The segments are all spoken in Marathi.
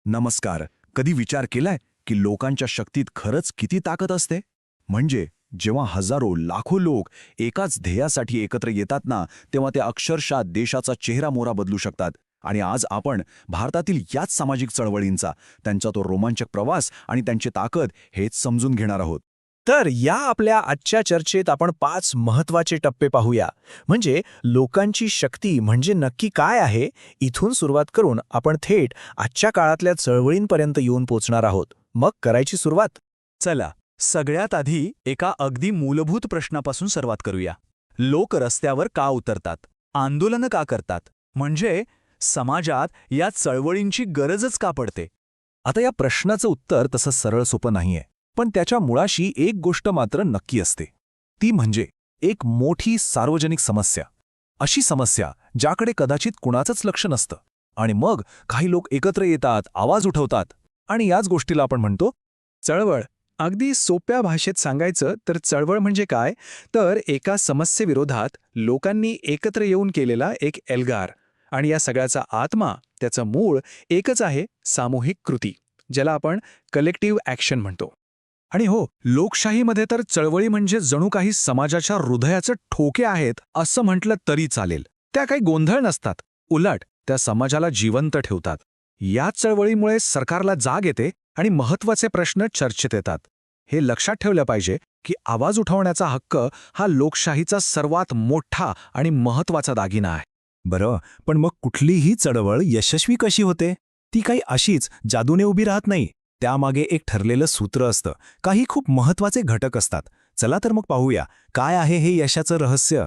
नमस्कार. कधी विचार केलाय की लोकांच्या शक्तीत खरंच किती ताकद असते? म्हणजे जेव्हा हजारो लाखो लोक एकाच ध्येयासाठी एकत्र येतात ना, तेव्हा ते अक्षरशः देशाचा चेहरा-मोहरा बदलू शकतात. आणि आज आपण भारतातील याच सामाजिक चळवळींचा, त्यांचा तो रोमांचक प्रवास आणि त्यांची ताकद हेच समजून घेणार आहोत. तर या आपल्या आजच्या चर्चेत आपण 5 महत्वाचे टप्पे पाहूया. म्हणजे लोकांची शक्ती म्हणजे नक्की काय आहे, इथून सुरुवात करून आपण थेट आजच्या काळातल्या चळवळींपर्यंत येऊन पोचणार आहोत. मग करायची सुरुवात. चला, सगळ्यात आधी एका अगदी मूलभूत प्रश्नापासून सुरुवात करूया. लोक रस्त्यावर का उतरतात? आंदोलनं का करतात? म्हणजे समाजात या चळवळींची गरजच का पडते? आता या प्रश्नाचं उत्तर तसं सरळ सोपं नाहीये, पण त्याच्या मुळाशी एक गोष्ट मात्र नक्की असते. ती म्हणजे एक मोठी सार्वजनिक समस्या. अशी समस्या ज्याकडे कदाचित कुणाचंच लक्ष नसतं. आणि मग काही लोक एकत्र येतात, आवाज उठवतात, आणि याच गोष्टीला आपण म्हणतो चळवळ. अगदी सोप्या भाषेत सांगायचं तर चळवळ म्हणजे काय, तर एका समस्येविरोधात लोकांनी एकत्र येऊन केलेला एक एल्गार. आणि या सगळ्याचा आत्मा, त्याचं मूळ एकच आहे, सामूहिक कृती, ज्याला आपण कलेक्टिव्ह ॲक्शन म्हणतो. आणि हो, लोकशाहीमध्ये तर चळवळी म्हणजे जणू काही समाजाच्या हृदयाचे ठोके आहेत असं म्हटलं तरी चालेल. त्या काही गोंधळ नसतात, उलट त्या समाजाला जिवंत ठेवतात. याच चळवळीमुळे सरकारला जाग येते आणि महत्त्वाचे प्रश्न चर्चेत येतात. हे लक्षात ठेवलं पाहिजे की आवाज उठवण्याचा हक्क हा लोकशाहीचा सर्वात मोठा आणि महत्त्वाचा दागिना आहे. बरं, पण मग कुठलीही चळवळ यशस्वी कशी होते? ती काही अशीच जादूने उभी राहत नाही. त्यामागे एक ठरलेलं सूत्र असतं, काही खूप महत्त्वाचे घटक असतात. चला तर मग पाहूया, काय आहे हे यशाचं रहस्य.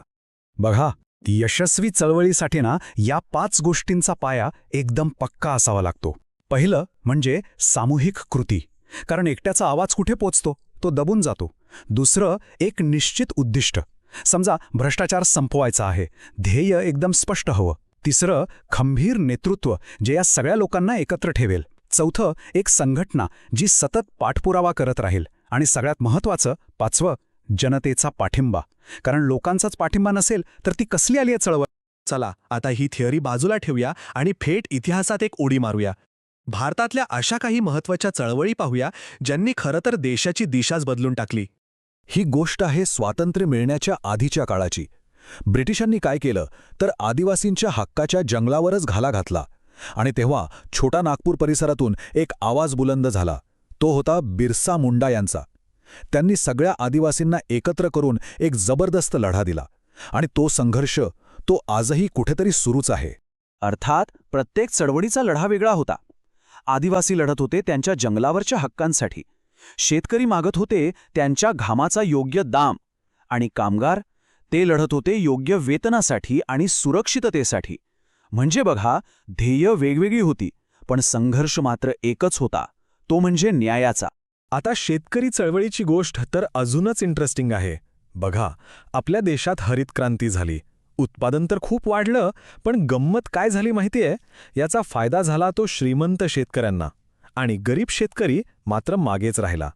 बघा, यशस्वी चळवळीसाठी ना या 5 गोष्टींचा पाया एकदम पक्का असावा लागतो. पहिलं म्हणजे सामूहिक कृती, कारण एकट्याचा आवाज कुठे पोचतो, तो दबून जातो. दुसरं, एक निश्चित उद्दिष्ट. समजा भ्रष्टाचार संपवायचा आहे, ध्येय एकदम स्पष्ट हवं. तिसरं, खंबीर नेतृत्व, जे या सगळ्या लोकांना एकत्र ठेवेल. चौथं, एक संघटना जी सतत पाठपुरावा करत राहील. आणि सगळ्यात महत्त्वाचं, 5वं, जनतेचा पाठिंबा, कारण लोकांचाच पाठिंबा नसेल तर ती कसली आली आहे चळवळ. चला, आता ही थिअरी बाजूला ठेवूया आणि थेट इतिहासात एक उडी मारूया. भारतातल्या अशा काही महत्त्वाच्या चळवळी पाहूया ज्यांनी खरं तर देशाची दिशाच बदलून टाकली. ही गोष्ट आहे स्वातंत्र्य मिळण्याच्या आधीच्या काळाची. ब्रिटिशांनी काय केलं तर आदिवासींच्या हक्काच्या जंगलावरच घाला घातला. आणि तेव्हा छोटा नागपूर परिसरातून एक आवाज बुलंद झाला. तो होता बिरसा मुंडा यांचा. त्यांनी सगळ्या आदिवासींना एकत्र करून एक जबरदस्त लढा दिला. आणि तो संघर्ष तो आजही कुठेतरी सुरूच आहे. अर्थात प्रत्येक चळवळीचा लढा वेगळा होता. आदिवासी लढत होते त्यांच्या जंगलावरच्या हक्कांसाठी, शेतकरी मागत होते त्यांच्या घामाचा योग्य दाम, आणि कामगार ते लढत होते योग्य वेतनासाठी आणि सुरक्षिततेसाठी. म्हणजे बघा, ध्येय वेगवेगळी होती, पण संघर्ष मात्र एकच होता, तो म्हणजे न्यायाचा. आता शेतकरी चळवळीची गोष्ट तर अजूनच इंटरेस्टिंग आहे. बघा, आपल्या देशात हरित क्रांती झाली, उत्पादन तर खूप वाढलं, पण गंमत काय झाली माहितीये, याचा फायदा झाला तो श्रीमंत शेतकऱ्यांना, आणि गरीब शेतकरी मात्र मागेच राहिला.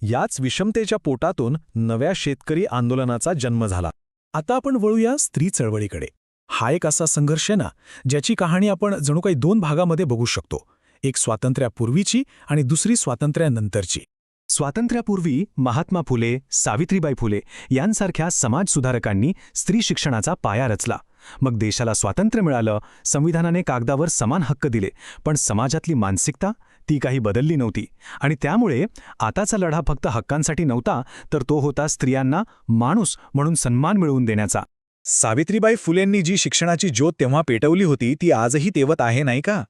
याच विषमतेच्या पोटातून नव्या शेतकरी आंदोलनाचा जन्म झाला. आता आपण वळूया स्त्री चळवळीकडे. हा एक असा संघर्ष आहे ना, ज्याची कहाणी आपण जणू काही 2 भागामध्ये बघू शकतो. एक स्वातंत्र्यापूर्वीची आणि दुसरी स्वातंत्र्यानंतरची. स्वातंत्र्यापूर्वी महात्मा फुले, सावित्रीबाई फुले यांसारख्या समाजसुधारकांनी स्त्री शिक्षणाचा पाया रचला. मग देशाला स्वातंत्र्य मिळालं, संविधानाने कागदावर समान हक्क दिले, पण समाजातली मानसिकता ती काही बदलली नव्हती. आणि त्यामुळे आताचा लढा फक्त हक्कांसाठी नव्हता, तर तो होता स्त्रियांना माणूस म्हणून सन्मान मिळवून देण्याचा. सावित्रीबाई फुलेंनी जी शिक्षणाची ज्योत तेव्हा पेटवली होती ती आजही तेवत आहे, नाही का?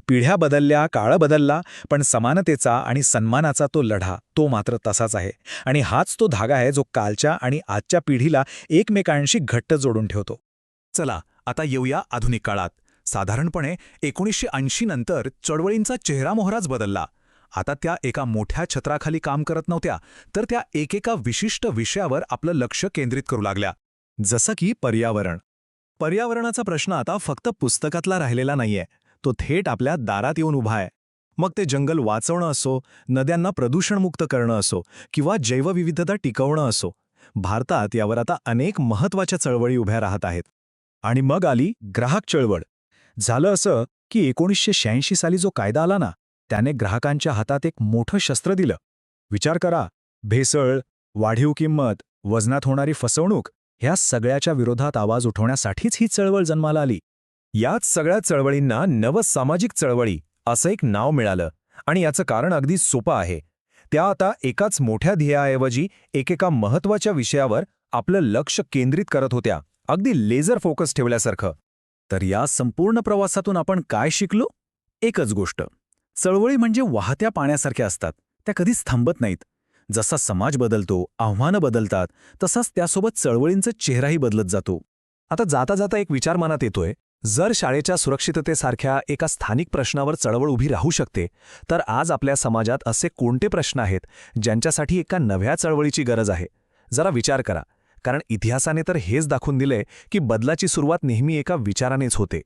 पिढ्या बदलल्या, काळ बदलला, पण समानतेचा आणि सन्मानाचा तो लढा तो मात्र तसाच आहे. आणि हाच तो धागा आहे जो कालच्या आणि आजच्या पिढीला एकमेकांशी घट्ट जोडून ठेवतो. चला आता येऊया आधुनिक काळात. साधारणपणे 1980 नंतर चळवळींचा चेहरामोहराच बदलला. आता त्या एका मोठ्या छत्राखाली काम करत नव्हत्या, तर त्या एकेका विशिष्ट विषयावर आपलं लक्ष केंद्रित करू लागल्या. जसं की पर्यावरण. पर्यावरणाचा प्रश्न आता फक्त पुस्तकातला राहिलेला नाहीये, तो थेट आपल्या दारात येऊन उभा आहे. मग ते जंगल वाचवणं असो, नद्यांना प्रदूषणमुक्त करणं असो, किंवा जैवविविधता टिकवणं असो, भारतात यावर आता अनेक महत्त्वाच्या चळवळी उभ्या राहत आहेत. आणि मग आली ग्राहक चळवळ. झालं असं की 1986 साली जो कायदा आला ना, त्याने ग्राहकांच्या हातात एक मोठं शस्त्र दिलं. विचार करा, भेसळ, वाढीव किंमत, वजनात होणारी फसवणूक ह्या सगळ्याच्या विरोधात आवाज उठवण्यासाठीच ही चळवळ जन्माला आली. याच सगळ्या चळवळींना नवसामाजिक चळवळी असं एक नाव मिळालं आणि याचं कारण अगदी सोपं आहे. त्या आता एकाच मोठ्या ध्येयाऐवजी एकेका महत्त्वाच्या विषयावर आपलं लक्ष केंद्रित करत होत्या, अगदी लेझर फोकस ठेवल्यासारखं. तर या संपूर्ण प्रवासातून आपण काय शिकलो? एकच गोष्ट, चळवळी म्हणजे वाहत्या पाण्यासारख्या असतात. त्या कधीच थांबत नाहीत. जसा समाज बदलतो, आव्हानं बदलतात, तसाच त्यासोबत चळवळींचा चेहराही बदलत जातो. आता जाता जाता एक विचार मनात येतोय, जर शाळेच्या सुरक्षिततेसारख्या एका स्थानिक प्रश्नावर चळवळ उभी राहू शकते, तर आज आपल्या समाजात असे कोणते प्रश्न आहेत ज्यांच्यासाठी एका नव्या चळवळीची गरज आहे? जरा विचार करा, कारण इतिहासाने तर हेच दाखवून दिलंय की बदलाची सुरुवात नेहमी एका विचारानेच होते.